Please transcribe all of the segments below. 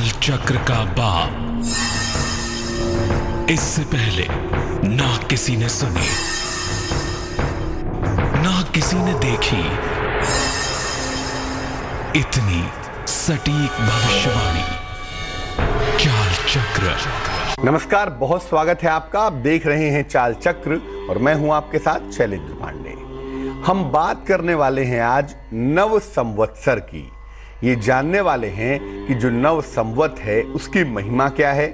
चाल चक्र का बाप इससे पहले ना किसी ने सुनी, ना किसी ने देखी इतनी सटीक भविष्यवाणी। चाल चक्र। नमस्कार, बहुत स्वागत है आपका। आप देख रहे हैं चाल चक्र और मैं हूं आपके साथ शैलेंद्र पांडे। हम बात करने वाले हैं आज नव संवत्सर की। ये जानने वाले हैं कि जो नव संवत है उसकी महिमा क्या है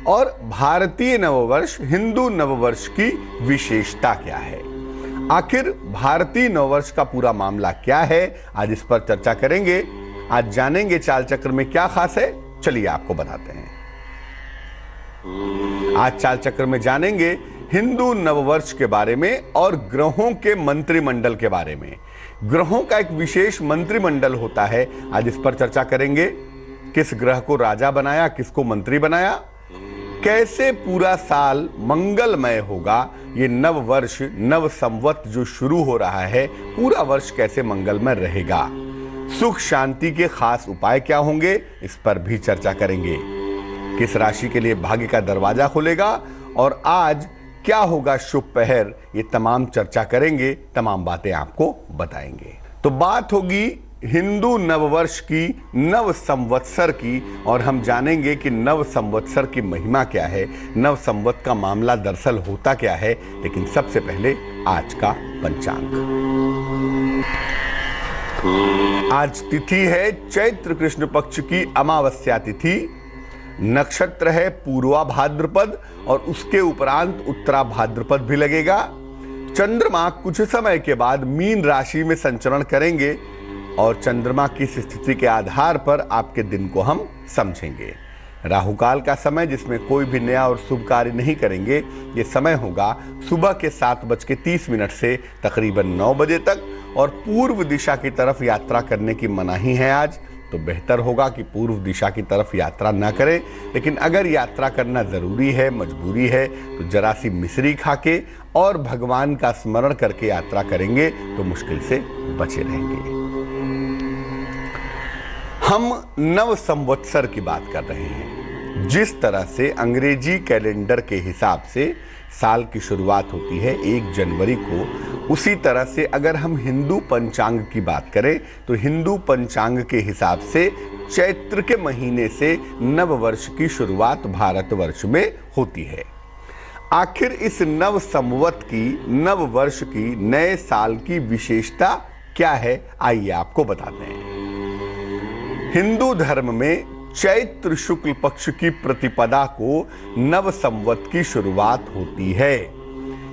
और भारतीय नववर्ष हिंदू नववर्ष की विशेषता क्या है। आखिर भारतीय नववर्ष का पूरा मामला क्या है, आज इस पर चर्चा करेंगे। आज जानेंगे चाल चक्र में क्या खास है, चलिए आपको बताते हैं। आज चाल चक्र में जानेंगे हिंदू नववर्ष के बारे में और ग्रहों के मंत्रिमंडल के बारे में। ग्रहों का एक विशेष मंत्रिमंडल होता है, आज इस पर चर्चा करेंगे। किस ग्रह को राजा बनाया, किसको मंत्री बनाया, कैसे पूरा साल मंगलमय होगा। ये नव वर्ष नव संवत जो शुरू हो रहा है, पूरा वर्ष कैसे मंगलमय रहेगा। सुख शांति के खास उपाय क्या होंगे, इस पर भी चर्चा करेंगे। किस राशि के लिए भाग्य का दरवाजा खुलेगा और आज क्या होगा शुभ पहर, ये तमाम चर्चा करेंगे, तमाम बातें आपको बताएंगे। तो बात होगी हिंदू नववर्ष की, नव संवत्सर की, और हम जानेंगे कि नव संवत्सर की महिमा क्या है, नव संवत का मामला दरअसल होता क्या है। लेकिन सबसे पहले आज का पंचांग। आज तिथि है चैत्र कृष्ण पक्ष की अमावस्या तिथि। नक्षत्र है पूर्वा भाद्रपद और उसके उपरांत उत्तरा भाद्रपद भी लगेगा। चंद्रमा कुछ समय के बाद मीन राशि में संचरण करेंगे और चंद्रमा की स्थिति के आधार पर आपके दिन को हम समझेंगे। राहुकाल का समय, जिसमें कोई भी नया और शुभ कार्य नहीं करेंगे। ये समय होगा सुबह के 7:30 से तकरीबन 9 बजे तक और पूर्व दिशा की तरफ यात्रा करने की मनाही है आज। तो बेहतर होगा कि पूर्व दिशा की तरफ यात्रा ना करें। लेकिन अगर यात्रा करना जरूरी है, मजबूरी है, तो जरा सी मिश्री खा के और भगवान का स्मरण करके यात्रा करेंगे तो मुश्किल से बचे रहेंगे। हम नव संवत्सर की बात कर रहे हैं। जिस तरह से अंग्रेजी कैलेंडर के हिसाब से साल की शुरुआत होती है 1 जनवरी को, उसी तरह से अगर हम हिंदू पंचांग की बात करें तो हिंदू पंचांग के हिसाब से चैत्र के महीने से नव वर्ष की शुरुआत भारतवर्ष में होती है। आखिर इस नव संवत की, नव वर्ष की, नए साल की विशेषता क्या है, आइए आपको बताते हैं। हिंदू धर्म में चैत्र शुक्ल पक्ष की प्रतिपदा को नव संवत की शुरुआत होती है।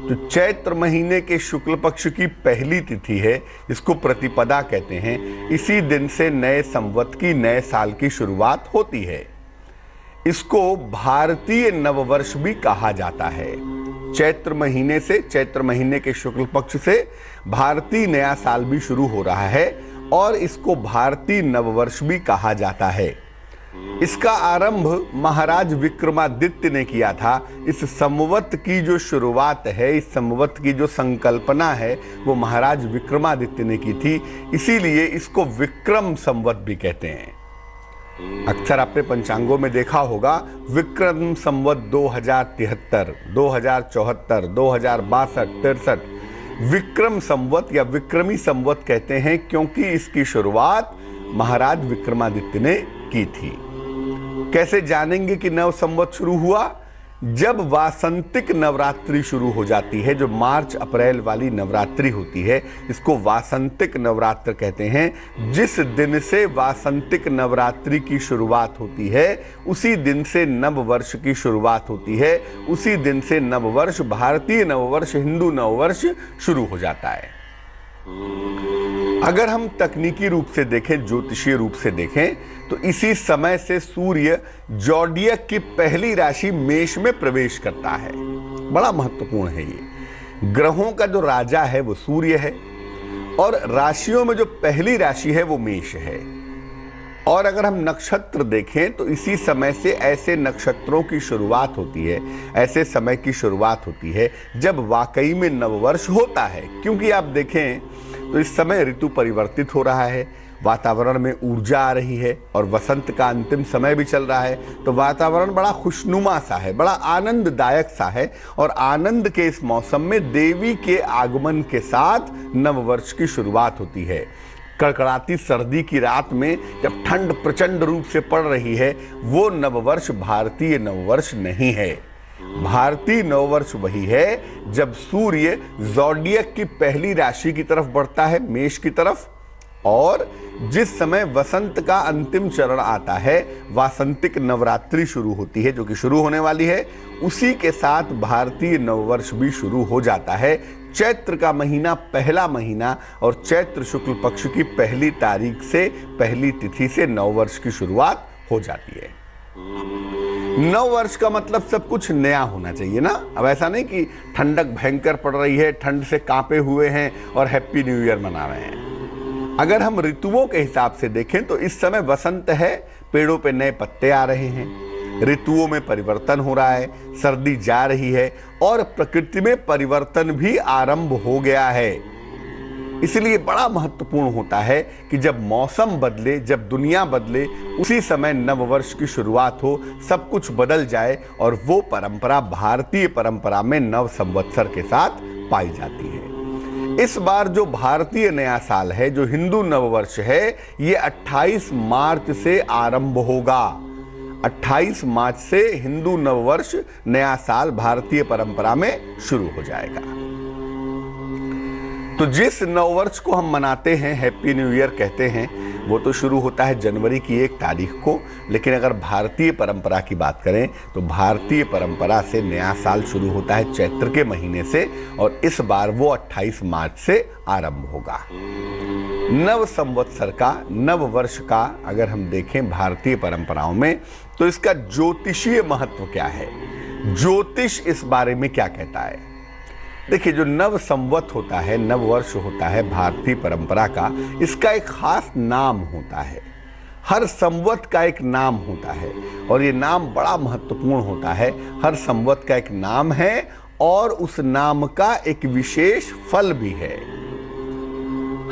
तो चैत्र महीने के शुक्ल पक्ष की पहली तिथि है, इसको प्रतिपदा कहते हैं। इसी दिन से नए संवत की, नए साल की शुरुआत होती है। इसको भारतीय नववर्ष भी कहा जाता है। चैत्र महीने से, चैत्र महीने के शुक्ल पक्ष से भारतीय नया साल भी शुरू हो रहा है और इसको भारतीय नववर्ष भी कहा जाता है। इसका आरंभ महाराज विक्रमादित्य ने किया था। इस संवत की जो शुरुआत है, इस संवत की जो संकल्पना है, वो महाराज विक्रमादित्य ने की थी। इसीलिए इसको विक्रम संवत भी कहते हैं। अक्सर आपने पंचांगों में देखा होगा विक्रम संवत 2073, 2074, 2062, 63 विक्रम संवत या विक्रमी संवत कहते हैं, क्योंकि इसकी शुरुआत महाराज विक्रमादित्य ने की थी। कैसे जानेंगे कि नव संवत शुरू हुआ? जब वासंतिक नवरात्रि शुरू हो जाती है, जो मार्च अप्रैल वाली नवरात्रि होती है, इसको वासंतिक नवरात्र कहते हैं। जिस दिन से वासंतिक नवरात्रि की शुरुआत होती है, उसी दिन से नव वर्ष की शुरुआत होती है। उसी दिन से नववर्ष, भारतीय नववर्ष, हिंदू नववर्ष शुरू हो जाता है। अगर हम तकनीकी रूप से देखें, ज्योतिषीय रूप से देखें, तो इसी समय से सूर्य जोडियक की पहली राशि मेष में प्रवेश करता है। बड़ा महत्वपूर्ण है ये। ग्रहों का जो राजा है वो सूर्य है और राशियों में जो पहली राशि है वो मेष है। और अगर हम नक्षत्र देखें तो इसी समय से ऐसे नक्षत्रों की शुरुआत होती है, ऐसे समय की शुरुआत होती है जब वाकई में नववर्ष होता है। क्योंकि आप देखें तो इस समय ऋतु परिवर्तित हो रहा है, वातावरण में ऊर्जा आ रही है और वसंत का अंतिम समय भी चल रहा है, तो वातावरण बड़ा खुशनुमा सा है, बड़ा आनंददायक सा है। और आनंद के इस मौसम में देवी के आगमन के साथ नववर्ष की शुरुआत होती है। कड़कड़ाती सर्दी की रात में जब ठंड प्रचंड रूप से पड़ रही है, वो नववर्ष भारतीय नववर्ष नहीं है। भारतीय नववर्ष वही है जब सूर्य ज़ोडिएक की पहली राशि की तरफ बढ़ता है, मेष की तरफ, और जिस समय वसंत का अंतिम चरण आता है, वासंतिक नवरात्रि शुरू होती है, जो कि शुरू होने वाली है, उसी के साथ भारतीय नववर्ष भी शुरू हो जाता है। चैत्र का महीना पहला महीना और चैत्र शुक्ल पक्ष की पहली तारीख से, पहली तिथि से नववर्ष की शुरुआत हो जाती है। नव वर्ष का मतलब सब कुछ नया होना चाहिए ना। अब ऐसा नहीं कि ठंडक भयंकर पड़ रही है, ठंड से कांपे हुए हैं और हैप्पी न्यू ईयर मना रहे हैं। अगर हम ऋतुओं के हिसाब से देखें तो इस समय वसंत है, पेड़ों पे नए पत्ते आ रहे हैं, ऋतुओं में परिवर्तन हो रहा है, सर्दी जा रही है और प्रकृति में परिवर्तन भी आरंभ हो गया है। इसलिए बड़ा महत्वपूर्ण होता है कि जब मौसम बदले, जब दुनिया बदले, उसी समय नववर्ष की शुरुआत हो, सब कुछ बदल जाए। और वो परंपरा भारतीय परंपरा में नव संवत्सर के साथ पाई जाती है। इस बार जो भारतीय नया साल है, जो हिंदू नववर्ष है, ये 28 मार्च से आरंभ होगा। 28 मार्च से हिंदू नववर्ष नया साल भारतीय परंपरा में शुरू हो जाएगा। तो जिस नववर्ष को हम मनाते हैं, हैप्पी न्यू ईयर कहते हैं, वो तो शुरू होता है जनवरी की 1 तारीख को। लेकिन अगर भारतीय परंपरा की बात करें तो भारतीय परंपरा से नया साल शुरू होता है चैत्र के महीने से, और इस बार वो 28 मार्च से आरंभ होगा। नव संवत्सर का, नव वर्ष का अगर हम देखें भारतीय परंपराओं में, तो इसका ज्योतिषीय महत्व क्या है, ज्योतिष इस बारे में क्या कहता है। देखिए, जो नव संवत होता है, नव वर्ष होता है भारतीय परंपरा का, इसका एक खास नाम होता है। हर संवत का एक नाम होता है और ये नाम बड़ा महत्वपूर्ण होता है। हर संवत का एक नाम है और उस नाम का एक विशेष फल भी है।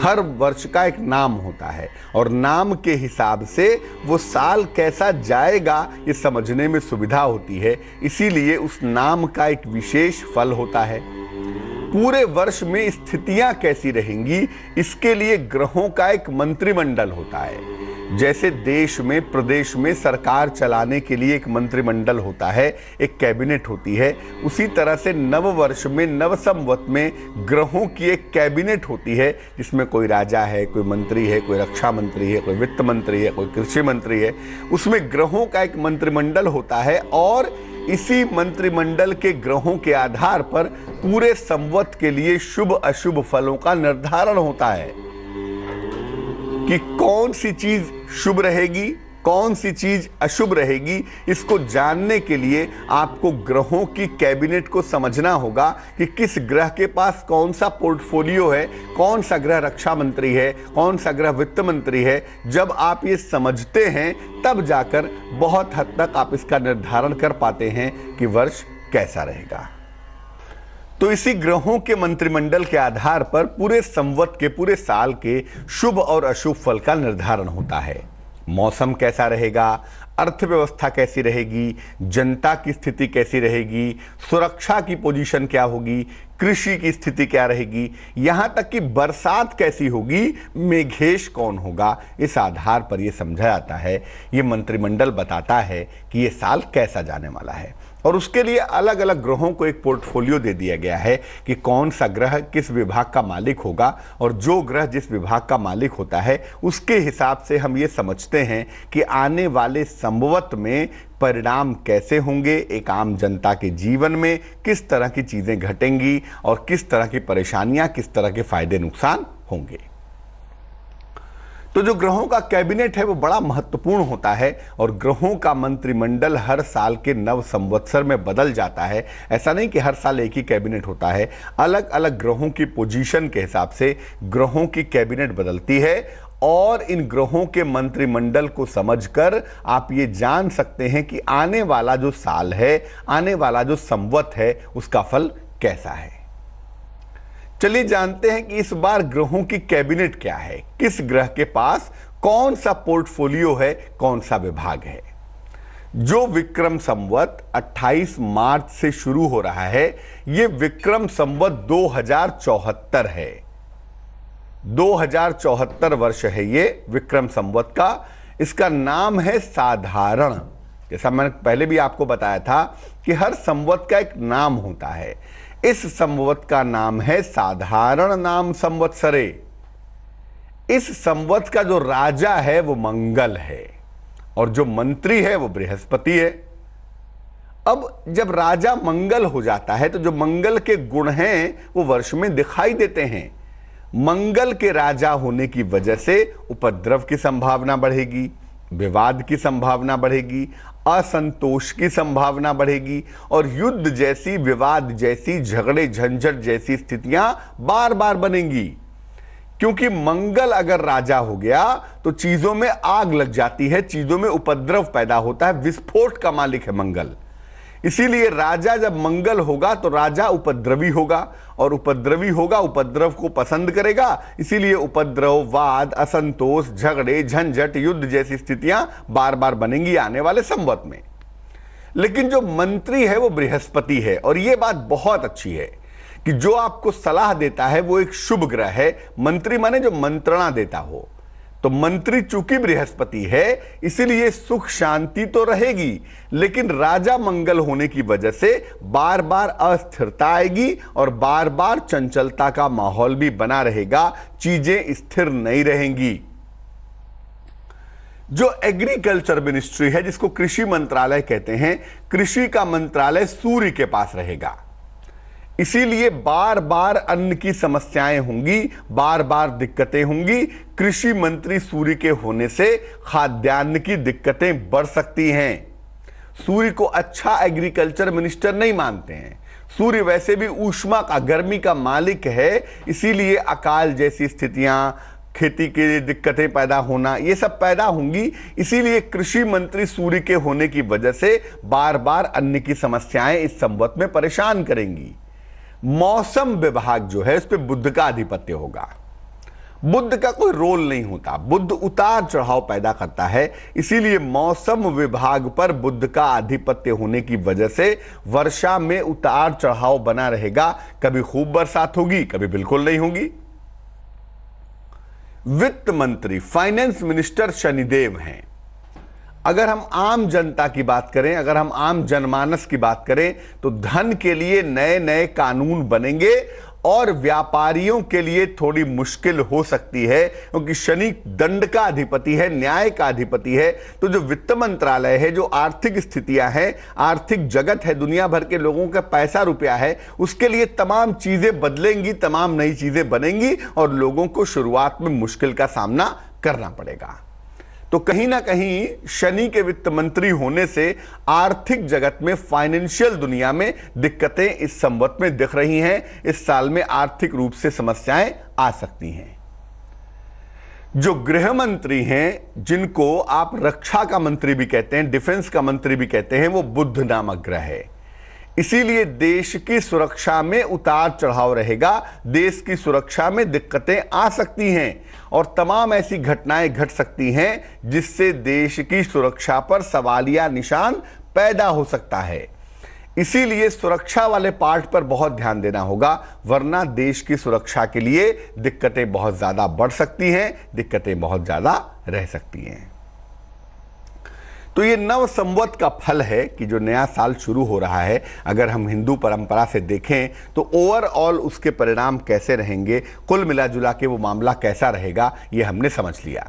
हर वर्ष का एक नाम होता है और नाम के हिसाब से वो साल कैसा जाएगा ये समझने में सुविधा होती है। इसीलिए उस नाम का एक विशेष फल होता है। पूरे वर्ष में स्थितियां कैसी रहेंगी, इसके लिए ग्रहों का एक मंत्रिमंडल होता है। जैसे देश में, प्रदेश में सरकार चलाने के लिए एक मंत्रिमंडल होता है, एक कैबिनेट होती है, उसी तरह से नव वर्ष में, नव संवत में ग्रहों की एक कैबिनेट होती है, जिसमें कोई राजा है, कोई मंत्री है, कोई रक्षा मंत्री है, कोई वित्त मंत्री है, कोई कृषि मंत्री है। उसमें ग्रहों का एक मंत्रिमंडल होता है और इसी मंत्रिमंडल के ग्रहों के आधार पर पूरे संवत के लिए शुभ अशुभ फलों का निर्धारण होता है कि कौन सी चीज शुभ रहेगी, कौन सी चीज अशुभ रहेगी। इसको जानने के लिए आपको ग्रहों की कैबिनेट को समझना होगा कि किस ग्रह के पास कौन सा पोर्टफोलियो है, कौन सा ग्रह रक्षा मंत्री है, कौन सा ग्रह वित्त मंत्री है। जब आप ये समझते हैं तब जाकर बहुत हद तक आप इसका निर्धारण कर पाते हैं कि वर्ष कैसा रहेगा। तो इसी ग्रहों के मंत्रिमंडल के आधार पर पूरे संवत के, पूरे साल के शुभ और अशुभ फल का निर्धारण होता है। मौसम कैसा रहेगा, अर्थव्यवस्था कैसी रहेगी, जनता की स्थिति कैसी रहेगी, सुरक्षा की पोजीशन क्या होगी, कृषि की स्थिति क्या रहेगी, यहाँ तक कि बरसात कैसी होगी, मेघेश कौन होगा, इस आधार पर यह समझा जाता है, ये मंत्रिमंडल बताता है कि ये साल कैसा जाने वाला है। और उसके लिए अलग अलग ग्रहों को एक पोर्टफोलियो दे दिया गया है कि कौन सा ग्रह किस विभाग का मालिक होगा, और जो ग्रह जिस विभाग का मालिक होता है उसके हिसाब से हम ये समझते हैं कि आने वाले संवत में परिणाम कैसे होंगे, एक आम जनता के जीवन में किस तरह की चीजें घटेंगी और किस तरह की परेशानियां, किस तरह के फायदे नुकसान होंगे। तो जो ग्रहों का कैबिनेट है वो बड़ा महत्वपूर्ण होता है और ग्रहों का मंत्रिमंडल हर साल के नव संवत्सर में बदल जाता है। ऐसा नहीं कि हर साल एक ही कैबिनेट होता है, अलग अलग ग्रहों की पोजीशन के हिसाब से ग्रहों की कैबिनेट बदलती है। और इन ग्रहों के मंत्रिमंडल को समझकर आप ये जान सकते हैं कि आने वाला जो साल है, आने वाला जो संवत है, उसका फल कैसा है। चलिए जानते हैं कि इस बार ग्रहों की कैबिनेट क्या है, किस ग्रह के पास कौन सा पोर्टफोलियो है, कौन सा विभाग है। जो विक्रम संवत 28 मार्च से शुरू हो रहा है, यह विक्रम संवत 2074 है। 2074 वर्ष है ये विक्रम संवत का। इसका नाम है साधारण। जैसा मैंने पहले भी आपको बताया था कि हर संवत का एक नाम होता है। इस संवत का नाम है साधारण नाम संवत्सरे। इस संवत का जो राजा है वो मंगल है और जो मंत्री है वो बृहस्पति है। अब जब राजा मंगल हो जाता है तो जो मंगल के गुण हैं वो वर्ष में दिखाई देते हैं। मंगल के राजा होने की वजह से उपद्रव की संभावना बढ़ेगी, विवाद की संभावना बढ़ेगी, असंतोष की संभावना बढ़ेगी और युद्ध जैसी, विवाद जैसी, झगड़े झंझट जैसी स्थितियां बार बार बनेंगी। क्योंकि मंगल अगर राजा हो गया तो चीजों में आग लग जाती है, चीजों में उपद्रव पैदा होता है, विस्फोट का मालिक है मंगल। इसीलिए राजा जब मंगल होगा तो राजा उपद्रवी होगा और उपद्रवी होगा उपद्रव को पसंद करेगा। इसीलिए उपद्रव, वाद, असंतोष, झगड़े, झंझट, युद्ध जैसी स्थितियां बार बार बनेंगी आने वाले संवत में। लेकिन जो मंत्री है वो बृहस्पति है और यह बात बहुत अच्छी है कि जो आपको सलाह देता है वो एक शुभ ग्रह है। मंत्री माने जो मंत्रणा देता हो। तो मंत्री चूंकि बृहस्पति है इसीलिए सुख शांति तो रहेगी, लेकिन राजा मंगल होने की वजह से बार बार अस्थिरता आएगी और बार बार चंचलता का माहौल भी बना रहेगा, चीजें स्थिर नहीं रहेंगी। जो एग्रीकल्चर मिनिस्ट्री है, जिसको कृषि मंत्रालय कहते हैं, कृषि का मंत्रालय सूर्य के पास रहेगा। इसीलिए बार बार अन्न की समस्याएं होंगी, बार बार दिक्कतें होंगी। कृषि मंत्री सूर्य के होने से खाद्यान्न की दिक्कतें बढ़ सकती हैं। सूर्य को अच्छा एग्रीकल्चर मिनिस्टर नहीं मानते हैं। सूर्य वैसे भी ऊष्मा का, गर्मी का मालिक है। इसीलिए अकाल जैसी स्थितियां, खेती के दिक्कतें पैदा होना, ये सब पैदा होंगी। इसीलिए कृषि मंत्री सूर्य के होने की वजह से बार बार अन्न की समस्याएं इस संवत में परेशान करेंगी। मौसम विभाग जो है उस पर बुध का आधिपत्य होगा। बुध का कोई रोल नहीं होता, बुध उतार चढ़ाव पैदा करता है। इसीलिए मौसम विभाग पर बुध का आधिपत्य होने की वजह से वर्षा में उतार चढ़ाव बना रहेगा। कभी खूब बरसात होगी, कभी बिल्कुल नहीं होगी। वित्त मंत्री, फाइनेंस मिनिस्टर शनिदेव हैं। अगर हम आम जनता की बात करें, अगर हम आम जनमानस की बात करें तो धन के लिए नए नए कानून बनेंगे और व्यापारियों के लिए थोड़ी मुश्किल हो सकती है, क्योंकि शनि दंड का अधिपति है, न्याय का अधिपति है। तो जो वित्त मंत्रालय है, जो आर्थिक स्थितियां हैं, आर्थिक जगत है, दुनिया भर के लोगों का पैसा रुपया है, उसके लिए तमाम चीजें बदलेंगी, तमाम नई चीजें बनेंगी और लोगों को शुरुआत में मुश्किल का सामना करना पड़ेगा। तो कहीं ना कहीं शनि के वित्त मंत्री होने से आर्थिक जगत में, फाइनेंशियल दुनिया में दिक्कतें इस संवत में दिख रही हैं। इस साल में आर्थिक रूप से समस्याएं आ सकती हैं। जो गृह मंत्री हैं, जिनको आप रक्षा का मंत्री भी कहते हैं, डिफेंस का मंत्री भी कहते हैं, वो बुध नामक ग्रह है। इसीलिए देश की सुरक्षा में उतार चढ़ाव रहेगा, देश की सुरक्षा में दिक्कतें आ सकती हैं और तमाम ऐसी घटनाएं घट सकती हैं जिससे देश की सुरक्षा पर सवालिया निशान पैदा हो सकता है। इसीलिए सुरक्षा वाले पार्ट पर बहुत ध्यान देना होगा, वरना देश की सुरक्षा के लिए दिक्कतें बहुत ज्यादा बढ़ सकती हैं, दिक्कतें बहुत ज्यादा रह सकती हैं। तो ये नव संवत का फल है कि जो नया साल शुरू हो रहा है, अगर हम हिंदू परंपरा से देखें तो ओवरऑल उसके परिणाम कैसे रहेंगे, कुल मिला जुला के वो मामला कैसा रहेगा, ये हमने समझ लिया।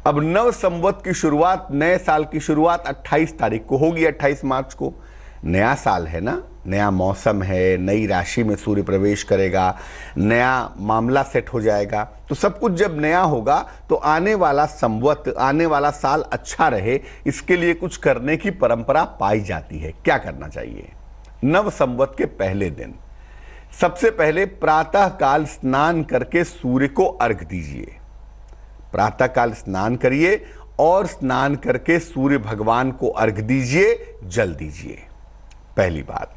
अब नव संवत की शुरुआत, नए साल की शुरुआत 28 तारीख को होगी। 28 मार्च को नया साल है ना, नया मौसम है, नई राशि में सूर्य प्रवेश करेगा, नया मामला सेट हो जाएगा। तो सब कुछ जब नया होगा तो आने वाला संवत, आने वाला साल अच्छा रहे, इसके लिए कुछ करने की परंपरा पाई जाती है। क्या करना चाहिए? नव संवत के पहले दिन सबसे पहले प्रातः काल स्नान करके सूर्य को अर्घ दीजिए। प्रातः काल स्नान करिए और स्नान करके सूर्य भगवान को अर्घ दीजिए, जल दीजिए। पहली बात।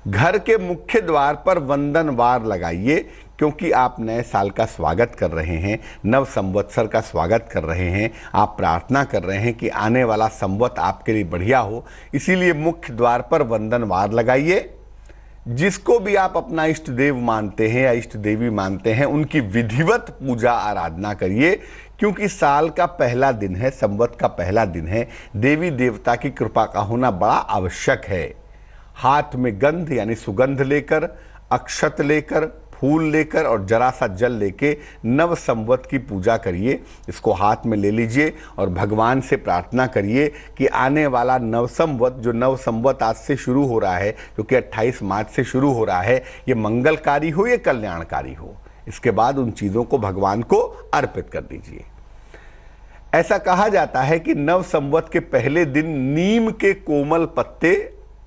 घर के मुख्य द्वार पर वंदनवार लगाइए, क्योंकि आप नए साल का स्वागत कर रहे हैं, नव संवत्सर का स्वागत कर रहे हैं। आप प्रार्थना कर रहे हैं कि आने वाला संवत आपके लिए बढ़िया हो, इसीलिए मुख्य द्वार पर वंदनवार लगाइए। जिसको भी आप अपना इष्ट देव मानते हैं या इष्ट देवी मानते हैं, उनकी विधिवत पूजा आराधना करिए, क्योंकि साल का पहला दिन है, संवत का पहला दिन है। देवी देवता की कृपा का होना बड़ा आवश्यक है। हाथ में गंध यानी सुगंध लेकर, अक्षत लेकर, फूल लेकर और जरा सा जल लेके नव संवत की पूजा करिए। इसको हाथ में ले लीजिए और भगवान से प्रार्थना करिए कि आने वाला नव संवत, जो नव संवत आज से शुरू हो रहा है, जो कि 28 मार्च से शुरू हो रहा है, ये मंगलकारी हो, ये कल्याणकारी हो। इसके बाद उन चीज़ों को भगवान को अर्पित कर दीजिए। ऐसा कहा जाता है कि नव संवत के पहले दिन नीम के कोमल पत्ते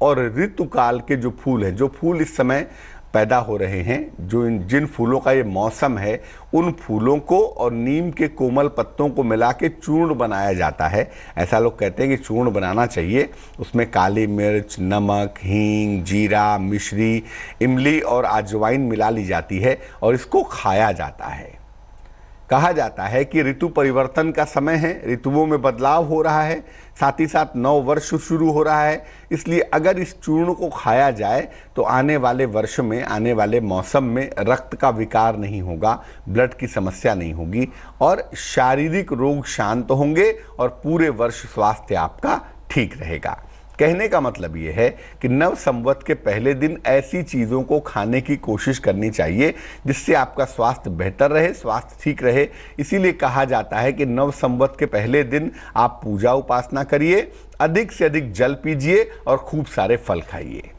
और ऋतुकाल के जो फूल हैं, जो फूल इस समय पैदा हो रहे हैं, जो जिन फूलों का ये मौसम है, उन फूलों को और नीम के कोमल पत्तों को मिला के चूर्ण बनाया जाता है। ऐसा लोग कहते हैं कि चूर्ण बनाना चाहिए। उसमें काली मिर्च, नमक, हींग, जीरा, मिश्री, इमली और अजवाइन मिला ली जाती है और इसको खाया जाता है। कहा जाता है कि ऋतु परिवर्तन का समय है, ऋतुओं में बदलाव हो रहा है, साथ ही साथ नव वर्ष शुरू हो रहा है। इसलिए अगर इस चूर्ण को खाया जाए तो आने वाले वर्ष में, आने वाले मौसम में रक्त का विकार नहीं होगा, ब्लड की समस्या नहीं होगी और शारीरिक रोग शांत होंगे और पूरे वर्ष स्वास्थ्य आपका ठीक रहेगा। कहने का मतलब ये है कि नव संवत के पहले दिन ऐसी चीज़ों को खाने की कोशिश करनी चाहिए जिससे आपका स्वास्थ्य बेहतर रहे, स्वास्थ्य ठीक रहे। इसीलिए कहा जाता है कि नव संवत के पहले दिन आप पूजा उपासना करिए, अधिक से अधिक जल पीजिए और खूब सारे फल खाइए।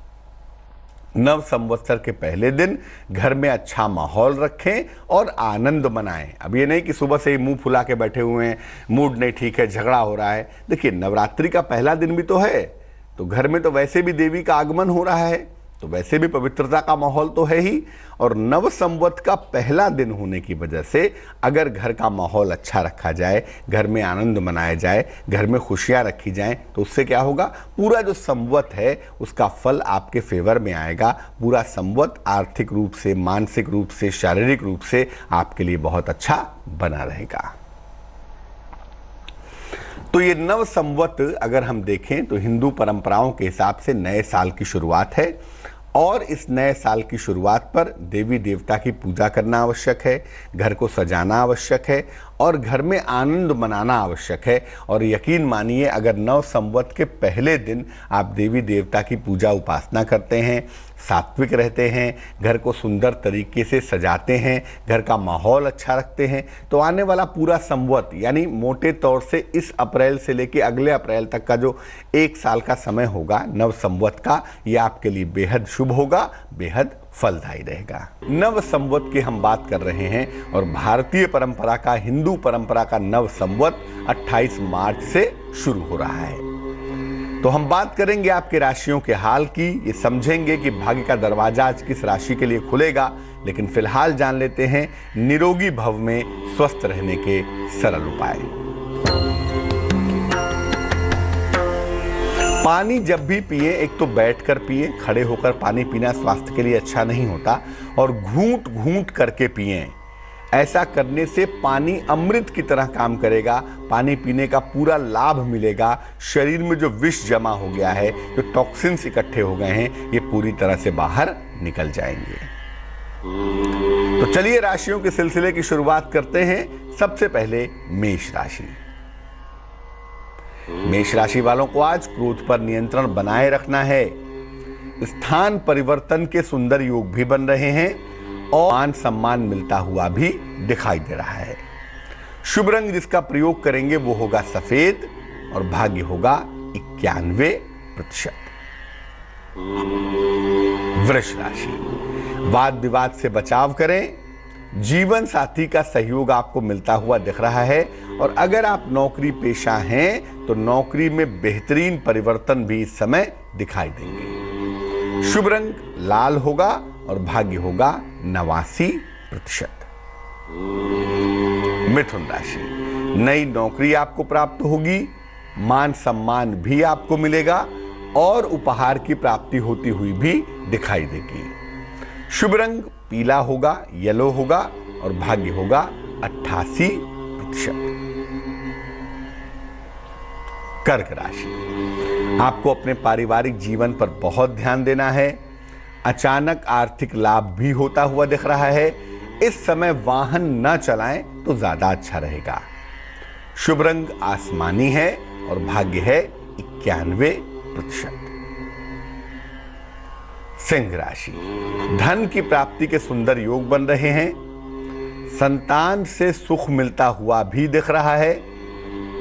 नव संवत्सर के पहले दिन घर में अच्छा माहौल रखें और आनंद मनाएं। अब ये नहीं कि सुबह से ही मुंह फुला के बैठे हुए हैं, मूड नहीं ठीक है, झगड़ा हो रहा है। देखिए, नवरात्रि का पहला दिन भी तो है, तो घर में तो वैसे भी देवी का आगमन हो रहा है, तो वैसे भी पवित्रता का माहौल तो है ही। और नव संवत का पहला दिन होने की वजह से अगर घर का माहौल अच्छा रखा जाए, घर में आनंद मनाया जाए, घर में खुशियां रखी जाएं, तो उससे क्या होगा, पूरा जो संवत है उसका फल आपके फेवर में आएगा। पूरा संवत आर्थिक रूप से, मानसिक रूप से, शारीरिक रूप से आपके लिए बहुत अच्छा बना रहेगा। तो ये नव संवत अगर हम देखें तो हिंदू परंपराओं के हिसाब से नए साल की शुरुआत है और इस नए साल की शुरुआत पर देवी देवता की पूजा करना आवश्यक है, घर को सजाना आवश्यक है और घर में आनंद मनाना आवश्यक है। और यकीन मानिए, अगर नव संवत के पहले दिन आप देवी देवता की पूजा उपासना करते हैं, सात्विक रहते हैं, घर को सुंदर तरीके से सजाते हैं, घर का माहौल अच्छा रखते हैं, तो आने वाला पूरा संवत, यानी मोटे तौर से इस अप्रैल से लेकर अगले अप्रैल तक का जो एक साल का समय होगा नव संवत का, ये आपके लिए बेहद शुभ होगा, बेहद फलदायी रहेगा। नव संवत की हम बात कर रहे हैं और भारतीय परंपरा का, हिंदू परंपरा का नव संवत 28 मार्च से शुरू हो रहा है। तो हम बात करेंगे आपके राशियों के हाल की, ये समझेंगे कि भाग्य का दरवाजा आज किस राशि के लिए खुलेगा। लेकिन फिलहाल जान लेते हैं निरोगी भव में स्वस्थ रहने के सरल उपाय। पानी जब भी पिए, एक तो बैठकर पिए, खड़े होकर पानी पीना स्वास्थ्य के लिए अच्छा नहीं होता, और घूंट घूंट करके पिए। ऐसा करने से पानी अमृत की तरह काम करेगा, पानी पीने का पूरा लाभ मिलेगा। शरीर में जो विष जमा हो गया है, जो टॉक्सिन्स इकट्ठे हो गए हैं, ये पूरी तरह से बाहर निकल जाएंगे। तो चलिए राशियों के सिलसिले की शुरुआत करते हैं। सबसे पहले मेष राशि। मेष राशि वालों को आज क्रोध पर नियंत्रण बनाए रखना है। स्थान परिवर्तन के सुंदर योग भी बन रहे हैं और मान सम्मान मिलता हुआ भी दिखाई दे रहा है। शुभ रंग जिसका प्रयोग करेंगे वो होगा सफेद और भाग्य होगा 91%। वृष राशि, वाद विवाद से बचाव करें। जीवन साथी का सहयोग आपको मिलता हुआ दिख रहा है और अगर आप नौकरी पेशा हैं तो नौकरी में बेहतरीन परिवर्तन भी इस समय दिखाई देंगे। शुभ रंग लाल होगा और भाग्य होगा 89%। मिथुन राशि, नई नौकरी आपको प्राप्त होगी, मान सम्मान भी आपको मिलेगा और उपहार की प्राप्ति होती हुई भी दिखाई देगी। शुभ रंग पीला होगा, येलो होगा और भाग्य होगा 88%। कर्क राशि, आपको अपने पारिवारिक जीवन पर बहुत ध्यान देना है। अचानक आर्थिक लाभ भी होता हुआ दिख रहा है। इस समय वाहन न चलाएं तो ज्यादा अच्छा रहेगा। शुभ रंग आसमानी है और भाग्य है 91%। सिंह राशि, धन की प्राप्ति के सुंदर योग बन रहे हैं। संतान से सुख मिलता हुआ भी दिख रहा है।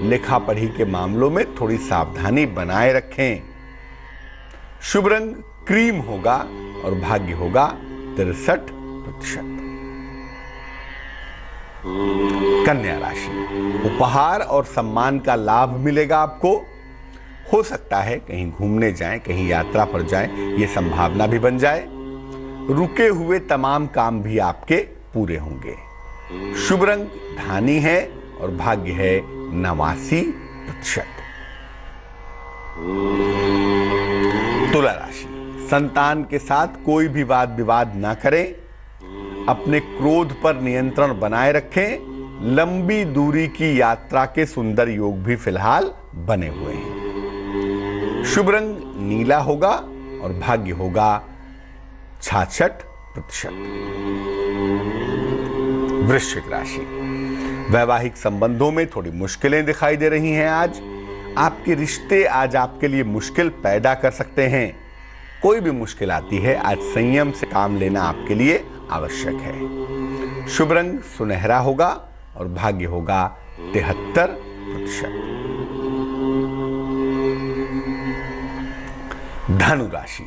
लिखा पढ़ी के मामलों में थोड़ी सावधानी बनाए रखें। शुभ रंग क्रीम होगा और भाग्य होगा 63%। कन्या राशि, उपहार और सम्मान का लाभ मिलेगा आपको। हो सकता है कहीं घूमने जाएं, कहीं यात्रा पर जाएं, ये संभावना भी बन जाए। रुके हुए तमाम काम भी आपके पूरे होंगे। शुभ रंग धानी है और भाग्य है 89%। तुला राशि, संतान के साथ कोई भी वाद विवाद ना करें। अपने क्रोध पर नियंत्रण बनाए रखें। लंबी दूरी की यात्रा के सुंदर योग भी फिलहाल बने हुए हैं। शुभ रंग नीला होगा और भाग्य होगा 66%। वृश्चिक राशि, वैवाहिक संबंधों में थोड़ी मुश्किलें दिखाई दे रही हैं। आज आपके रिश्ते आज आपके लिए मुश्किल पैदा कर सकते हैं। कोई भी मुश्किल आती है, आज संयम से काम लेना आपके लिए आवश्यक है। शुभ रंग सुनहरा होगा और भाग्य होगा 73%। धनु राशि,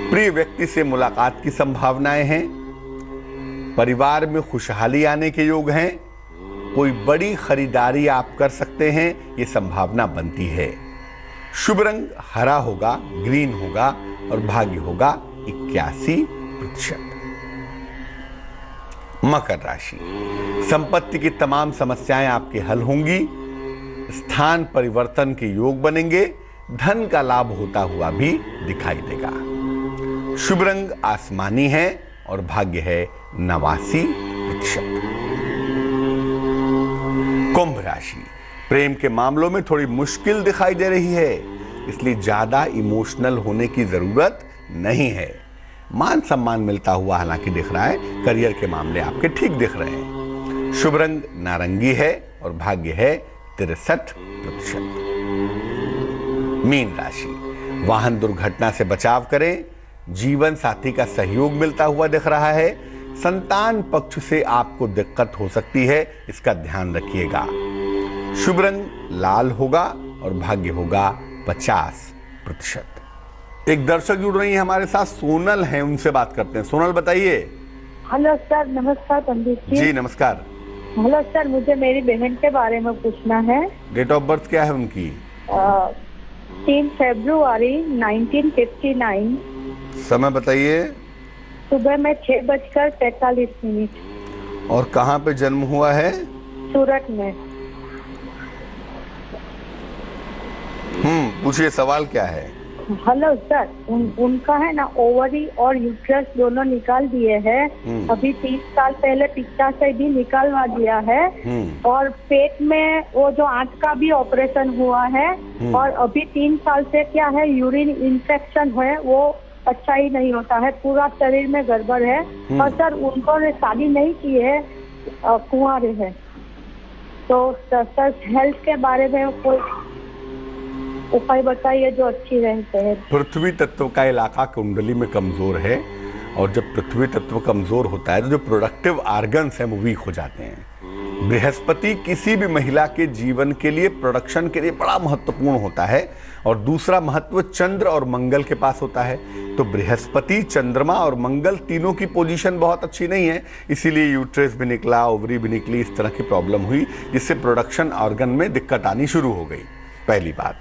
प्रिय व्यक्ति से मुलाकात की संभावनाएं हैं। परिवार में खुशहाली आने के योग हैं। कोई बड़ी खरीदारी आप कर सकते हैं, ये संभावना बनती है। शुभ रंग हरा होगा, ग्रीन होगा और भाग्य होगा 81%। मकर राशि, संपत्ति की तमाम समस्याएं आपके हल होंगी। स्थान परिवर्तन के योग बनेंगे। धन का लाभ होता हुआ भी दिखाई देगा। शुभ रंग आसमानी है और भाग्य है 89%। कुंभ राशि, प्रेम के मामलों में थोड़ी मुश्किल दिखाई दे रही है, इसलिए ज्यादा इमोशनल होने की जरूरत नहीं है। मान सम्मान मिलता हुआ हालांकि दिख रहा है। करियर के मामले आपके ठीक दिख रहे हैं। शुभ रंग नारंगी है और भाग्य है 63%। मीन राशि, वाहन दुर्घटना से बचाव करें। जीवन साथी का सहयोग मिलता हुआ दिख रहा है। संतान पक्ष से आपको दिक्कत हो सकती है, इसका ध्यान रखिएगा। शुभ रंग लाल होगा और भाग्य होगा 50%। एक दर्शक जुड़ रही है हमारे साथ, सोनल हैं, उनसे बात करते हैं। सोनल बताइए। हेलो सर, नमस्कार पंडित जी। जी नमस्कार। हेलो सर, मुझे मेरी बहन के बारे में पूछना है। डेट ऑफ बर्थ क्या है उनकी? 3 फरवरी 1959। समय बताइए। सुबह में 6:43। और कहाँ पे जन्म हुआ है? सूरत में। पूछिए, सवाल क्या है? हेलो सर, उनका है ना ओवरी और यूट्रस दोनों निकाल दिए हैं। अभी 30 साल पहले पित्ताशय भी निकालवा दिया है। और पेट में वो जो आंत का भी ऑपरेशन हुआ है। और अभी 3 साल से क्या है, यूरिन इन्फेक्शन है, वो अच्छा ही नहीं होता है। पूरा शरीर में गड़बड़ है। और सर उन्होंने शादी नहीं की है, कुंवारे है। तो सर हेल्थ के बारे में कोई उपाय बताइए जो अच्छी रहते हैं। पृथ्वी तत्व का इलाका कुंडली में कमजोर है, और जब पृथ्वी तत्व कमजोर होता है तो जो प्रोडक्टिव ऑर्गन्स हैं वो वीक हो जाते हैं। बृहस्पति किसी भी महिला के जीवन के लिए, प्रोडक्शन के लिए बड़ा महत्वपूर्ण होता है। और दूसरा महत्व चंद्र और मंगल के पास होता है। तो बृहस्पति, चंद्रमा और मंगल तीनों की पोजीशन बहुत अच्छी नहीं है, इसीलिए यूट्रस भी निकला, ओवरी भी निकली, इस तरह की प्रॉब्लम हुई, जिससे प्रोडक्शन ऑर्गन में दिक्कत आनी शुरू हो गई। पहली बात।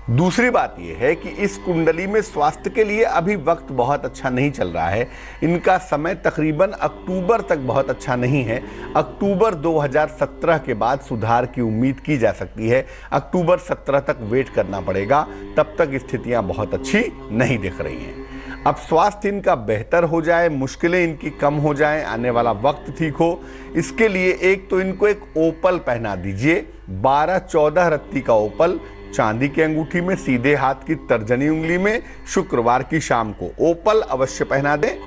दूसरी बात यह है कि इस कुंडली में स्वास्थ्य के लिए अभी वक्त बहुत अच्छा नहीं चल रहा है। इनका समय तकरीबन अक्टूबर तक बहुत अच्छा नहीं है। अक्टूबर 2017 के बाद सुधार की उम्मीद की जा सकती है। अक्टूबर 17 तक वेट करना पड़ेगा, तब तक स्थितियां बहुत अच्छी नहीं दिख रही हैं। अब स्वास्थ्य इनका बेहतर हो जाए, मुश्किलें इनकी कम हो जाएं, आने वाला वक्त ठीक हो, इसके लिए एक तो इनको एक ओपल पहना दीजिए। 12-14 रत्ती का ओपल चांदी की अंगूठी में, सीधे हाथ की तर्जनी उंगली में, शुक्रवार की शाम को ओपल अवश्य पहना दें।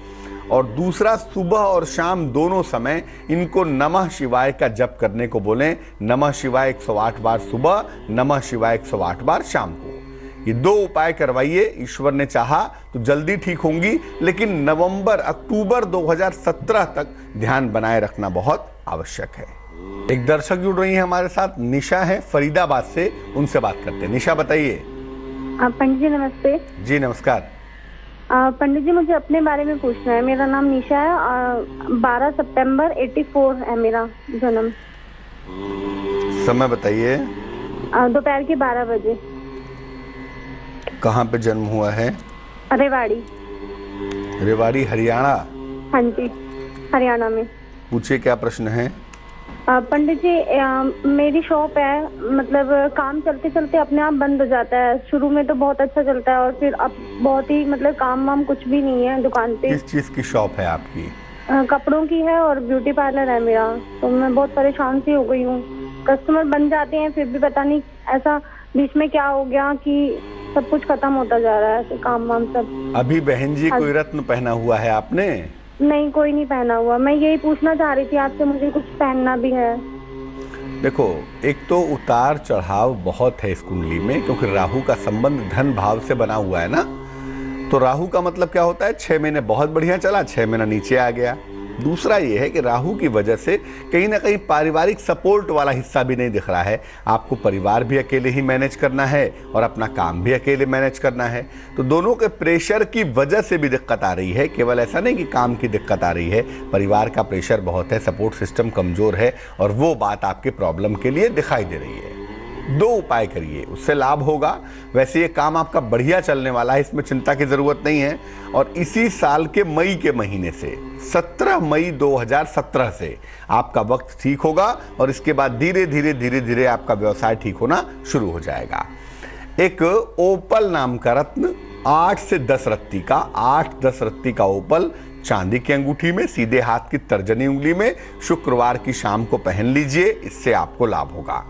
और दूसरा, सुबह और शाम दोनों समय इनको नमः शिवाय का जप करने को बोलें। नमः शिवाय 108 बार सुबह, नमः शिवाय 108 बार शाम को। ये 2 उपाय करवाइए, ईश्वर ने चाहा तो जल्दी ठीक होंगी, लेकिन अक्टूबर 2017 तक ध्यान बनाए रखना बहुत आवश्यक है। एक दर्शक जुड़ रही है हमारे साथ, निशा है फरीदाबाद से, उनसे बात करते हैं। निशा बताइए। पंडित जी नमस्ते। जी नमस्कार। पंडित जी मुझे अपने बारे में पूछना है। मेरा नाम निशा है। 12 सितंबर 84 है मेरा जन्म। समय बताइए। दोपहर के 12 बजे। कहाँ पे जन्म हुआ है? रेवाड़ी। रेवाड़ी हरियाणा? हाँ जी, हरियाणा में। पूछिए क्या प्रश्न है? पंडित जी मेरी शॉप है, मतलब काम चलते चलते अपने आप बंद हो जाता है। शुरू में तो बहुत अच्छा चलता है और फिर अब बहुत ही मतलब काम वाम कुछ भी नहीं है दुकान पे। किस चीज की शॉप है आपकी? कपड़ों की है और ब्यूटी पार्लर है मेरा। तो मैं बहुत परेशान सी हो गई हूँ। कस्टमर बन जाते हैं फिर भी पता नहीं ऐसा बीच में क्या हो गया कि सब कुछ खत्म होता जा रहा है, काम वाम सब। अभी बहन जी कोई रत्न पहना हुआ है आपने? नहीं, कोई नहीं पहना हुआ। मैं यही पूछना चाह रही थी आपसे, मुझे कुछ पहनना भी है। देखो, एक तो उतार चढ़ाव बहुत है इस कुंडली में, क्योंकि राहु का संबंध धन भाव से बना हुआ है ना। तो राहु का मतलब क्या होता है? 6 महीने बहुत बढ़िया चला, 6 महीना नीचे आ गया। दूसरा ये है कि राहु की वजह से कहीं ना कहीं पारिवारिक सपोर्ट वाला हिस्सा भी नहीं दिख रहा है। आपको परिवार भी अकेले ही मैनेज करना है और अपना काम भी अकेले मैनेज करना है। तो दोनों के प्रेशर की वजह से भी दिक्कत आ रही है। केवल ऐसा नहीं कि काम की दिक्कत आ रही है, परिवार का प्रेशर बहुत है, सपोर्ट सिस्टम कमजोर है, और वो बात आपके प्रॉब्लम के लिए दिखाई दे रही है। 2 उपाय करिए, उससे लाभ होगा। वैसे ये काम आपका बढ़िया चलने वाला है, इसमें चिंता की जरूरत नहीं है। और इसी साल के मई के महीने से 17 मई 2017 से आपका वक्त ठीक होगा और इसके बाद धीरे धीरे आपका व्यवसाय ठीक होना शुरू हो जाएगा। एक ओपल नाम का रत्न 8 से 10 रत्ती का, 8-10 रत्ती का ओपल चांदी की अंगूठी में, सीधे हाथ की तर्जनी उंगली में, शुक्रवार की शाम को पहन लीजिए, इससे आपको लाभ होगा।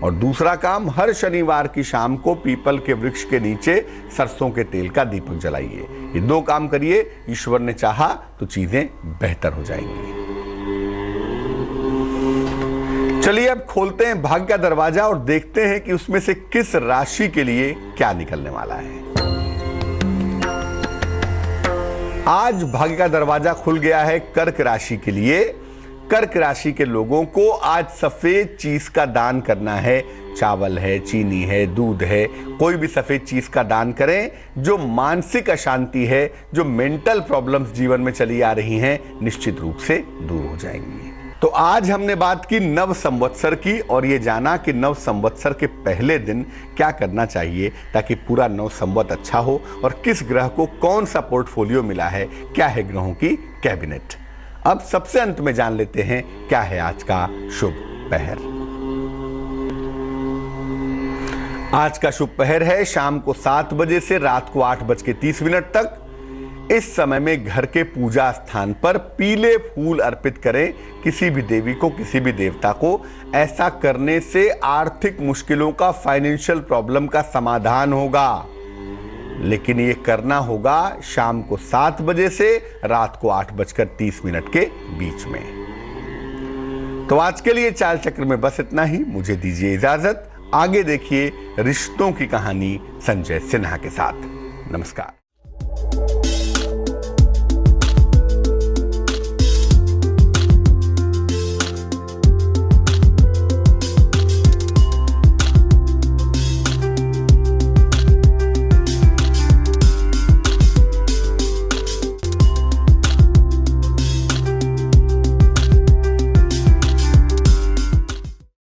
और दूसरा काम, हर शनिवार की शाम को पीपल के वृक्ष के नीचे सरसों के तेल का दीपक जलाइए। ये 2 काम करिए, ईश्वर ने चाहा तो चीजें बेहतर हो जाएंगी। चलिए अब खोलते हैं भाग्य का दरवाजा और देखते हैं कि उसमें से किस राशि के लिए क्या निकलने वाला है। आज भाग्य का दरवाजा खुल गया है कर्क राशि के लिए। कर्क राशि के लोगों को आज सफेद चीज का दान करना है। चावल है, चीनी है, दूध है, कोई भी सफेद चीज का दान करें। जो मानसिक अशांति है, जो मेंटल प्रॉब्लम्स जीवन में चली आ रही हैं, निश्चित रूप से दूर हो जाएंगी। तो आज हमने बात की नव संवत्सर की और ये जाना कि नव संवत्सर के पहले दिन क्या करना चाहिए ताकि पूरा नव संवत अच्छा हो, और किस ग्रह को कौन सा पोर्टफोलियो मिला है, क्या है ग्रहों की कैबिनेट। अब सबसे अंत में जान लेते हैं क्या है आज का शुभ पहर। आज का शुभ पहर है शाम को 7 बजे से रात को 8:30 तक। इस समय में घर के पूजा स्थान पर पीले फूल अर्पित करें किसी भी देवी को, किसी भी देवता को। ऐसा करने से आर्थिक मुश्किलों का, फाइनेंशियल प्रॉब्लम का समाधान होगा। लेकिन ये करना होगा शाम को 7 बजे से रात को 8:30 के बीच में। तो आज के लिए चाल चक्र में बस इतना ही। मुझे दीजिए इजाजत। आगे देखिए रिश्तों की कहानी संजय सिन्हा के साथ। नमस्कार।